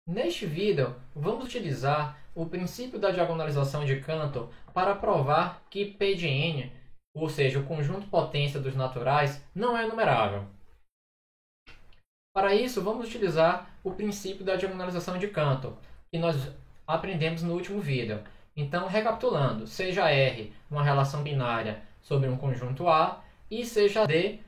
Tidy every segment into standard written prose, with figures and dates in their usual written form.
Neste vídeo, vamos utilizar o princípio da diagonalização de Cantor para provar que P de n, ou seja, o conjunto potência dos naturais, não é numerável. Para isso, vamos utilizar o princípio da diagonalização de Cantor, que nós aprendemos no último vídeo. Então, recapitulando, seja R uma relação binária sobre um conjunto A e seja D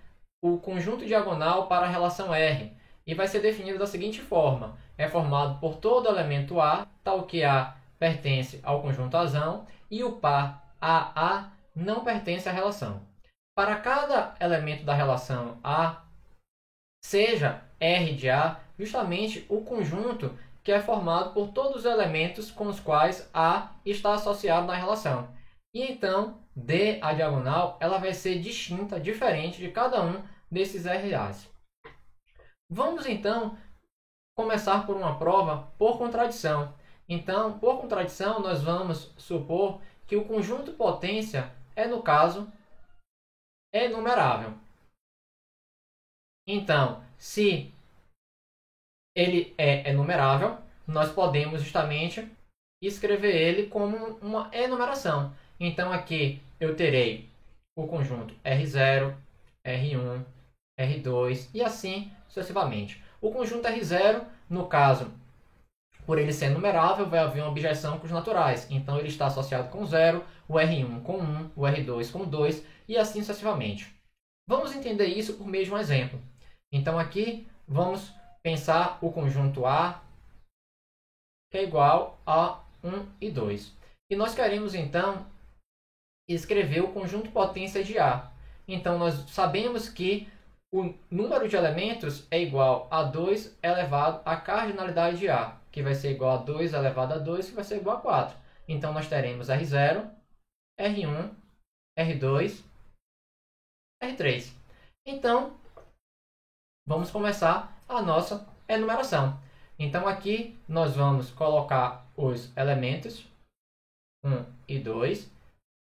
o conjunto diagonal para a relação R, e vai ser definido da seguinte forma: é formado por todo elemento A, tal que A pertence ao conjunto Azão e o par AA não pertence à relação. Para cada elemento da relação A, seja R de A justamente o conjunto que é formado por todos os elementos com os quais A está associado na relação. E então, D, a diagonal, ela vai ser distinta, diferente de cada um desses RAs. Vamos então começar por uma prova por contradição. Então, por contradição, nós vamos supor que o conjunto potência é, no caso, enumerável. Então, se ele é enumerável, nós podemos justamente escrever ele como uma enumeração. Então, aqui eu terei o conjunto R0, R1, R2 e assim sucessivamente. O conjunto R0, no caso, por ele ser numerável, vai haver uma objeção com os naturais. Então, ele está associado com 0, o R1 com 1, o R2 com 2 e assim sucessivamente. Vamos entender isso por meio de um exemplo. Então, aqui vamos pensar o conjunto A, que é igual a 1 e 2. E nós queremos, então, escrever o conjunto potência de A. Então, nós sabemos que o número de elementos é igual a 2 elevado à cardinalidade de A, que vai ser igual a 2 elevado a 2, que vai ser igual a 4. Então, nós teremos R0, R1, R2, R3. Então, vamos começar a nossa enumeração. Então, aqui nós vamos colocar os elementos 1 e 2.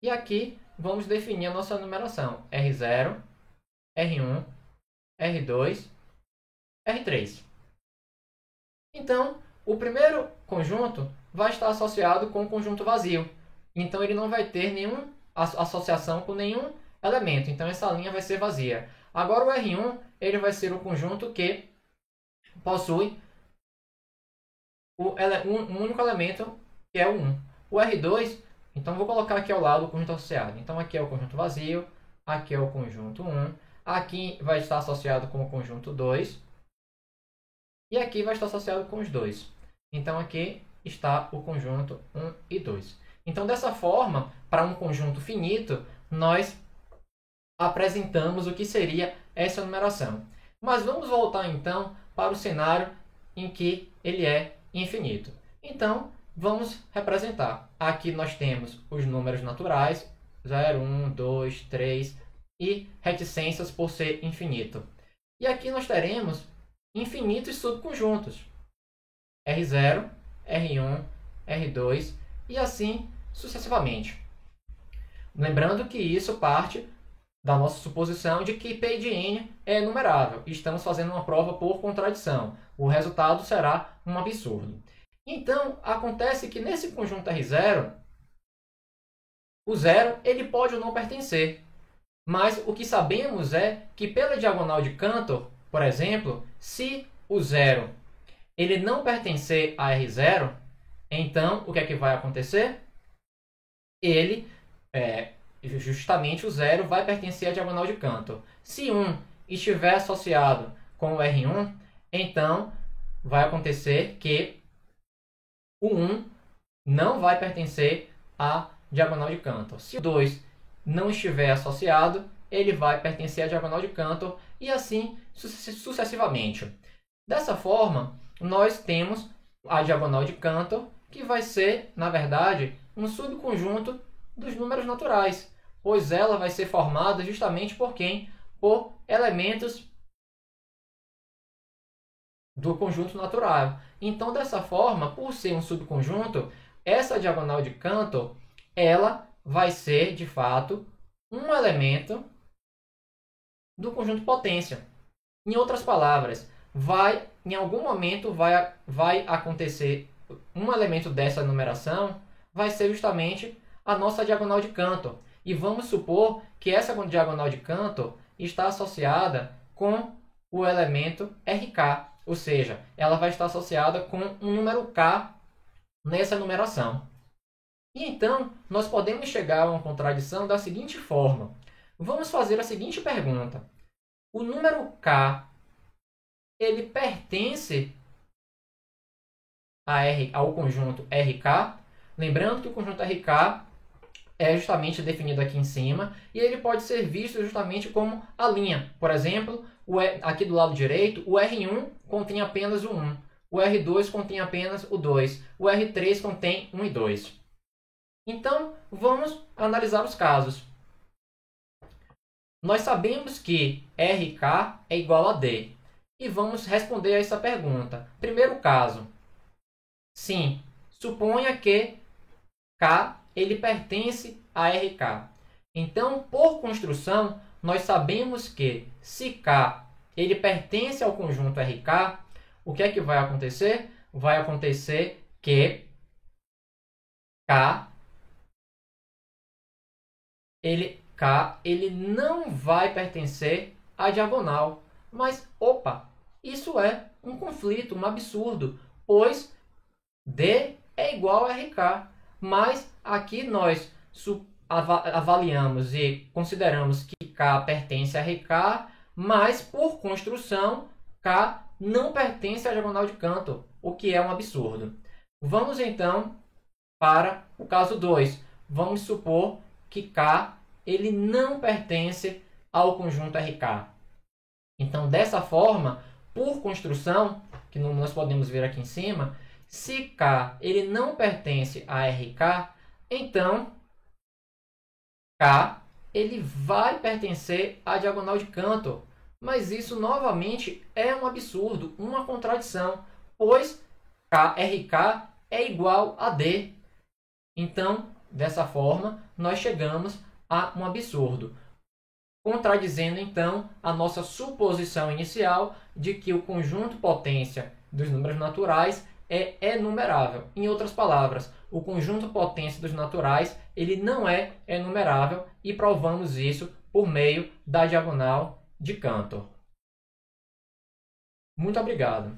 E aqui vamos definir a nossa numeração. R0, R1, R2, R3. Então, o primeiro conjunto vai estar associado com o conjunto vazio. Então, ele não vai ter nenhuma associação com nenhum elemento. Então, essa linha vai ser vazia. Agora, o R1 ele vai ser o conjunto que possui um único elemento, que é o 1. O R2, então vou colocar aqui ao lado o conjunto associado. Então aqui é o conjunto vazio, aqui é o conjunto 1, aqui vai estar associado com o conjunto 2, e aqui vai estar associado com os dois. Então aqui está o conjunto 1 e 2. Então dessa forma, para um conjunto finito, nós apresentamos o que seria essa numeração. Mas vamos voltar então para o cenário em que ele é infinito. Então, vamos representar. Aqui nós temos os números naturais, 0, 1, 2, 3 e reticências por ser infinito. E aqui nós teremos infinitos subconjuntos. R0, R1, R2 e assim sucessivamente. Lembrando que isso parte da nossa suposição de que P de n é enumerável. Estamos fazendo uma prova por contradição. O resultado será um absurdo. Então, acontece que nesse conjunto R0, o zero ele pode ou não pertencer. Mas o que sabemos é que pela diagonal de Cantor, por exemplo, se o zero ele não pertencer a R0, então o que é que vai acontecer? Justamente o zero vai pertencer à diagonal de Cantor. Se 1 estiver associado com o R1, então vai acontecer que o 1 não vai pertencer à diagonal de Cantor. Se o 2 não estiver associado, ele vai pertencer à diagonal de Cantor e assim sucessivamente. Dessa forma, nós temos a diagonal de Cantor, que vai ser, na verdade, um subconjunto dos números naturais, pois ela vai ser formada justamente por quem? Por elementos do conjunto natural. Então, dessa forma, por ser um subconjunto, essa diagonal de Cantor, ela vai ser, de fato, um elemento do conjunto potência. Em outras palavras, vai em algum momento vai acontecer um elemento dessa numeração, vai ser justamente a nossa diagonal de canto. E vamos supor que essa diagonal de canto está associada com o elemento RK, ou seja, ela vai estar associada com um número K nessa numeração. E então, nós podemos chegar a uma contradição da seguinte forma. Vamos fazer a seguinte pergunta. O número K, ele pertence ao conjunto RK? Lembrando que o conjunto RK é justamente definido aqui em cima, e ele pode ser visto justamente como a linha. Por exemplo, aqui do lado direito, o R1 contém apenas o 1, o R2 contém apenas o 2, o R3 contém 1 e 2. Então, vamos analisar os casos. Nós sabemos que RK é igual a D, e vamos responder a essa pergunta. Primeiro caso, sim, suponha que K ele pertence a RK. Então, por construção, nós sabemos que se K ele pertence ao conjunto RK, o que é que vai acontecer? Vai acontecer que K ele não vai pertencer à diagonal. Mas, opa, isso é um conflito, um absurdo, pois D é igual a RK. Mas aqui nós avaliamos e consideramos que K pertence a RK, mas por construção, K não pertence à diagonal de canto, o que é um absurdo. Vamos então para o caso 2. Vamos supor que K ele não pertence ao conjunto RK. Então, dessa forma, por construção, que nós podemos ver aqui em cima, se K ele não pertence a RK, então K ele vai pertencer à diagonal de canto. Mas isso novamente é um absurdo, uma contradição, pois RK é igual a D. Então, dessa forma, nós chegamos a um absurdo, contradizendo então a nossa suposição inicial de que o conjunto potência dos números naturais é enumerável. Em outras palavras, o conjunto potência dos naturais ele não é enumerável, e provamos isso por meio da diagonal de Cantor. Muito obrigado.